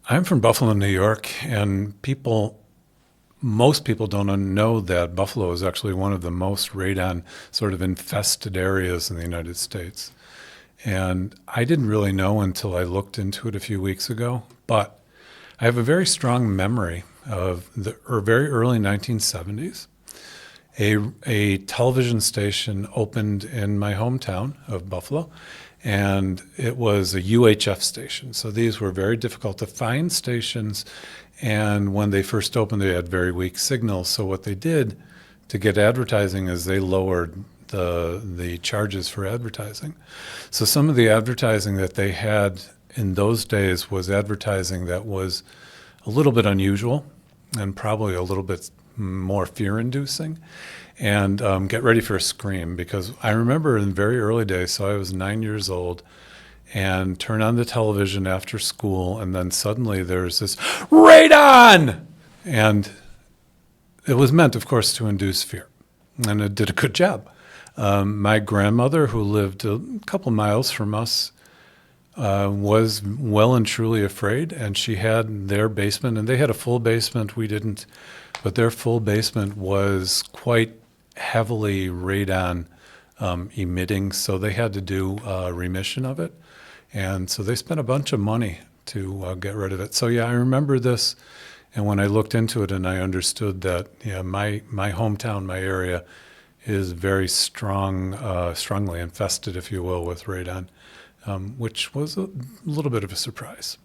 I'm from Buffalo, New York, and most people don't know that Buffalo is actually one of the most radon sort of infested areas in the United States. And I didn't really know until I looked into it a few weeks ago, but I have a very strong memory of the very early 1970s. A television station opened in my hometown of Buffalo, and it was a UHF station. So these were very difficult to find stations, and when they first opened, they had very weak signals. So what they did to get advertising is they lowered the charges for advertising. So some of the advertising that they had in those days was advertising that was a little bit unusual and probably a little bit more fear-inducing. And get ready for a scream, because I remember in very early days, so I was 9 years old, and turn on the television after school, and then suddenly there's this radon, and it was meant, of course, to induce fear, and it did a good job. My grandmother, who lived a couple miles from us, was well and truly afraid, and she had their basement, and they had a full basement. We didn't, but their full basement was quite heavily radon emitting, so they had to do a remission of it. And so they spent a bunch of money to get rid of it. So yeah, I remember this, and when I looked into it and I understood that, yeah, my hometown, my area, is very strongly infested, if you will, with radon, which was a little bit of a surprise.